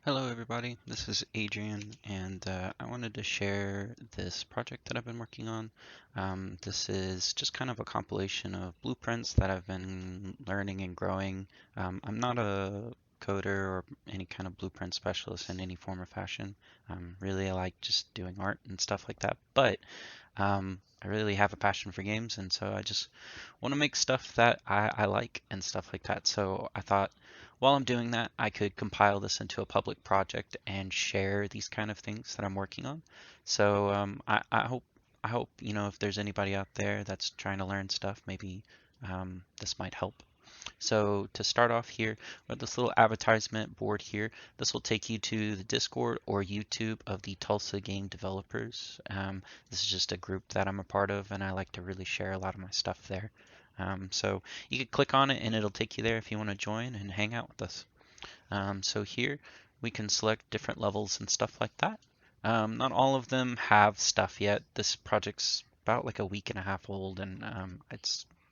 Hello everybody, this is Adrian and I wanted to share this project that I've been working on. This is just kind of a compilation of blueprints that I've been learning and growing. I'm not a coder or any kind of blueprint specialist in any form or fashion. Really, I like just doing art and stuff like that, but I really have a passion for games, and so I just want to make stuff that I like and stuff like that. So I thought while I'm doing that, I could compile this into a public project and share these kind of things that I'm working on. So I hope if there's anybody out there that's trying to learn stuff, maybe this might help. So to start off here, with this little advertisement board here, this will take you to the Discord or YouTube of the Tulsa game developers. This is just a group that I'm a part of, and I like to really share a lot of my stuff there. So you can click on it and it'll take you there if you want to join and hang out with us. So here we can select different levels and stuff like that. Not all of them have stuff yet. This project's about like a week and a half old, and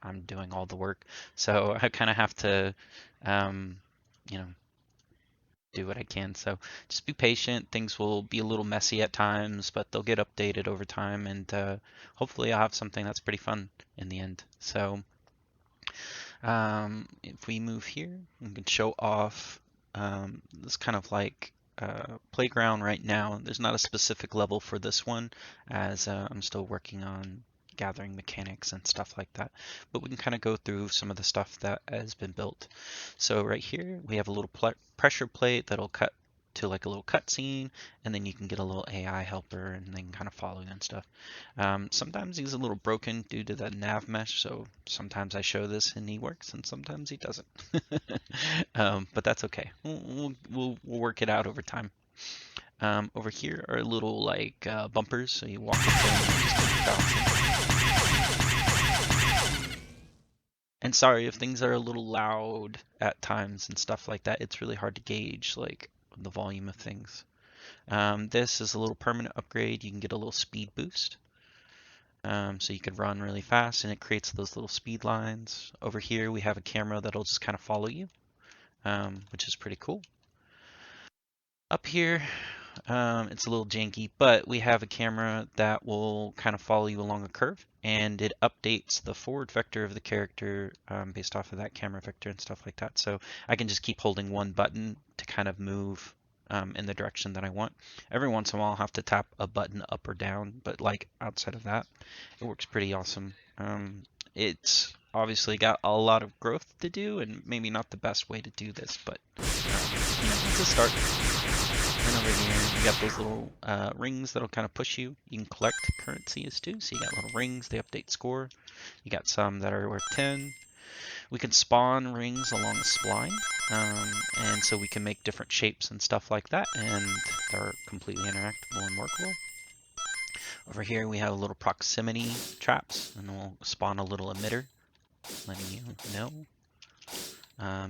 I'm doing all the work, so I kind of have to, um, you know, do what I can. So just be patient. Things will be a little messy at times, but they'll get updated over time, and hopefully I'll have something that's pretty fun in the end. So if we move here, we can show off this kind of like playground right now. There's not a specific level for this one as I'm still working on gathering mechanics and stuff like that. But we can kind of go through some of the stuff that has been built. So right here, we have a little pressure plate that'll cut to like a little cutscene, and then you can get a little AI helper and then kind of follow you and stuff. Sometimes he's a little broken due to the nav mesh, so sometimes I show this and he works, and sometimes he doesn't. But that's okay. We'll work it out over time. Over here are little like bumpers, so you walk up there and just keep bouncing. And sorry if things are a little loud at times and stuff like that. It's really hard to gauge like the volume of things. This is a little permanent upgrade. You can get a little speed boost. So you can run really fast and it creates those little speed lines. Over here we have a camera that'll just kind of follow you, which is pretty cool. Up here, it's a little janky, but we have a camera that will kind of follow you along a curve, and it updates the forward vector of the character based off of that camera vector and stuff like that. So I can just keep holding one button to kind of move in the direction that I want. Every once in a while I'll have to tap a button up or down, but like outside of that, it works pretty awesome. It's obviously got a lot of growth to do, and maybe not the best way to do this, but it's a start. And over here, you got those little rings that'll kind of push you. You can collect currencies too. So you got little rings, they update score. You got some that are worth 10. We can spawn rings along a spline. And so we can make different shapes and stuff like that. And they're completely interactable and workable. Over here, we have a little proximity traps. And we'll spawn a little emitter, letting you know.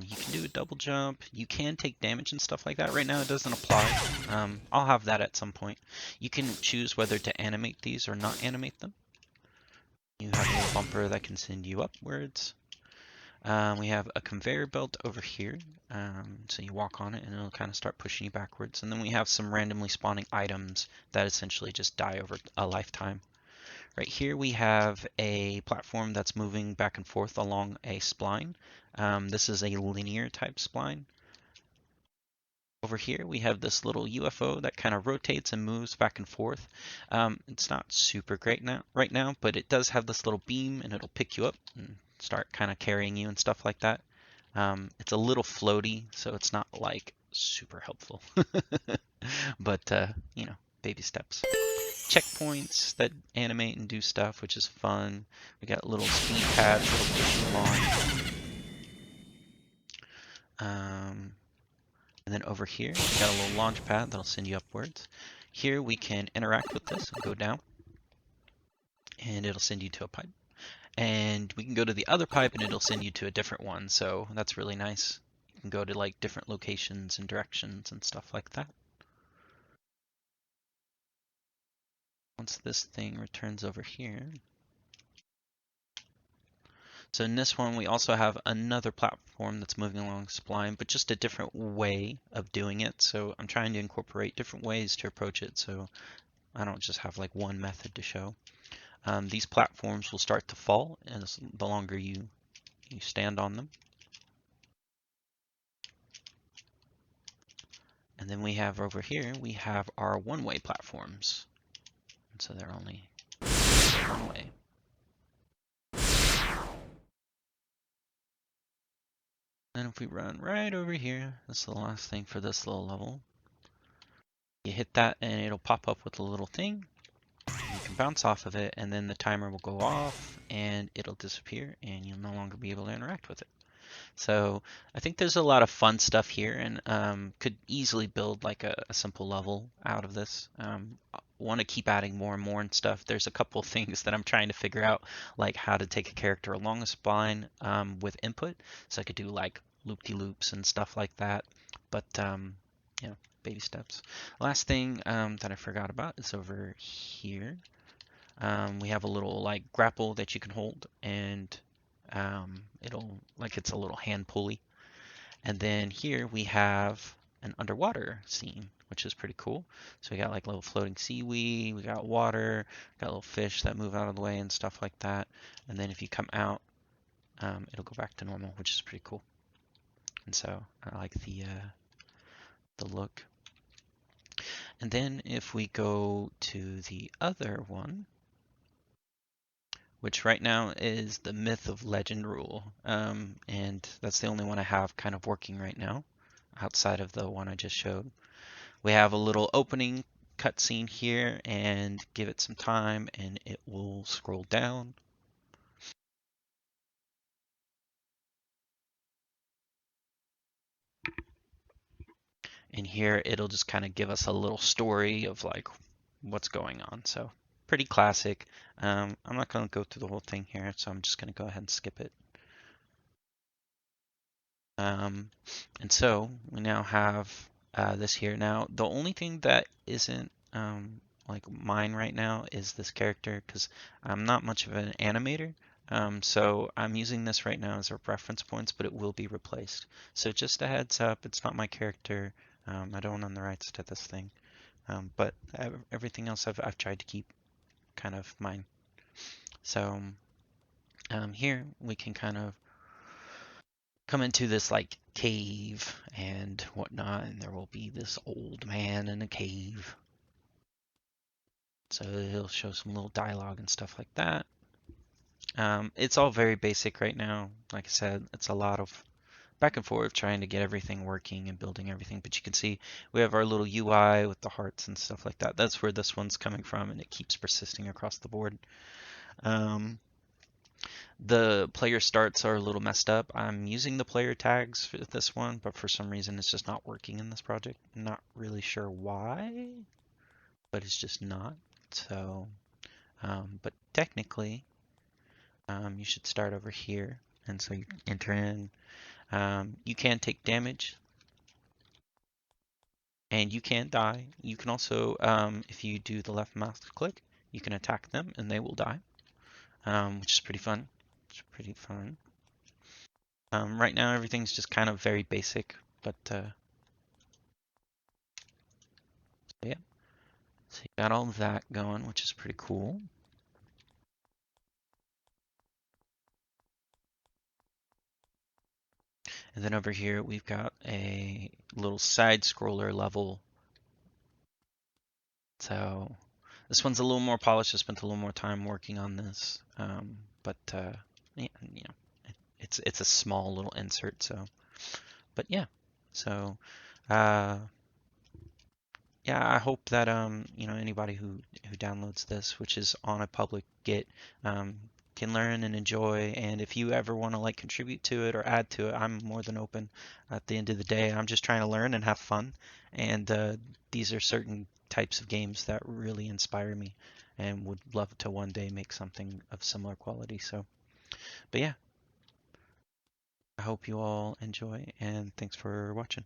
You can do a double jump. You can take damage and stuff like that. Right now it doesn't apply. I'll have that at some point. You can choose whether to animate these or not animate them. You have a little bumper that can send you upwards. We have a conveyor belt over here. So you walk on it and it'll kind of start pushing you backwards. And then we have some randomly spawning items that essentially just die over a lifetime. Right here we have a platform that's moving back and forth along a spline. This is a linear type spline. Over here we have this little UFO that kind of rotates and moves back and forth. It's not super great right now, but it does have this little beam and it'll pick you up and start kind of carrying you and stuff like that. It's a little floaty, so it's not like super helpful. But baby steps. Checkpoints that animate and do stuff, which is fun. We got little speed pads that'll push you along. And then over here, we got a little launch pad that'll send you upwards. Here we can interact with this and go down, and it'll send you to a pipe. And we can go to the other pipe and it'll send you to a different one, so that's really nice. You can go to like different locations and directions and stuff like that. Once this thing returns over here, So in this one, we also have another platform that's moving along spline, but just a different way of doing it. So I'm trying to incorporate different ways to approach it, so I don't just have like one method to show. These platforms will start to fall as the longer you stand on them. And then we have over here, we have our one-way platforms. And so they're only one way. Then if we run right over here, that's the last thing for this little level. You hit that and it'll pop up with a little thing. You can bounce off of it and then the timer will go off and it'll disappear and you'll no longer be able to interact with it. So I think there's a lot of fun stuff here and could easily build like a simple level out of this. Want to keep adding more and more and stuff. There's a couple of things that I'm trying to figure out, like how to take a character along a spline with input. So I could do like loop-de-loops and stuff like that. But you know, baby steps. Last thing that I forgot about is over here. We have a little like grapple that you can hold and it'll like it's a little hand pulley. And then here we have an underwater scene, which is pretty cool. So we got like little floating seaweed, we got water, got little fish that move out of the way and stuff like that. And then if you come out, it'll go back to normal, which is pretty cool. And so I like the look. And then if we go to the other one, which right now is the Myth of Legend rule. And that's the only one I have kind of working right now, outside of the one I just showed. We have a little opening cutscene here, and give it some time, and it will scroll down. And here it'll just kind of give us a little story of like what's going on. So pretty classic. I'm not going to go through the whole thing here, so I'm just going to go ahead and skip it. And so we now have this here. Now, the only thing that isn't like mine right now is this character because I'm not much of an animator. So I'm using this right now as a reference points, but it will be replaced. So just a heads up, it's not my character. I don't own the rights to this thing. But everything else I've tried to keep kind of mine. So here we can kind of come into this like cave and whatnot, and there will be this old man in a cave. So he'll show some little dialogue and stuff like that. It's all very basic right now. Like I said, it's a lot of back and forth trying to get everything working and building everything. But you can see we have our little UI with the hearts and stuff like that. That's where this one's coming from, and it keeps persisting across the board. The player starts are a little messed up. I'm using the player tags for this one, but for some reason it's just not working in this project. Not really sure why, but it's just not. So, but technically, you should start over here. And so you enter in, you can take damage and you can't die. You can also, if you do the left mouse click, you can attack them and they will die, which is pretty fun. It's pretty fun. Right now everything's just kind of very basic, but so yeah. So you got all of that going, which is pretty cool. And then over here we've got a little side scroller level. So this one's a little more polished. I spent a little more time working on this, but yeah, you know, it's a small little insert. So, but yeah, so yeah, I hope that you know, anybody who downloads this, which is on a public Git, can learn and enjoy. And if you ever want to like contribute to it or add to it, I'm more than open. At the end of the day, I'm just trying to learn and have fun. And these are certain types of games that really inspire me, and would love to one day make something of similar quality. So, but yeah, I hope you all enjoy, and thanks for watching.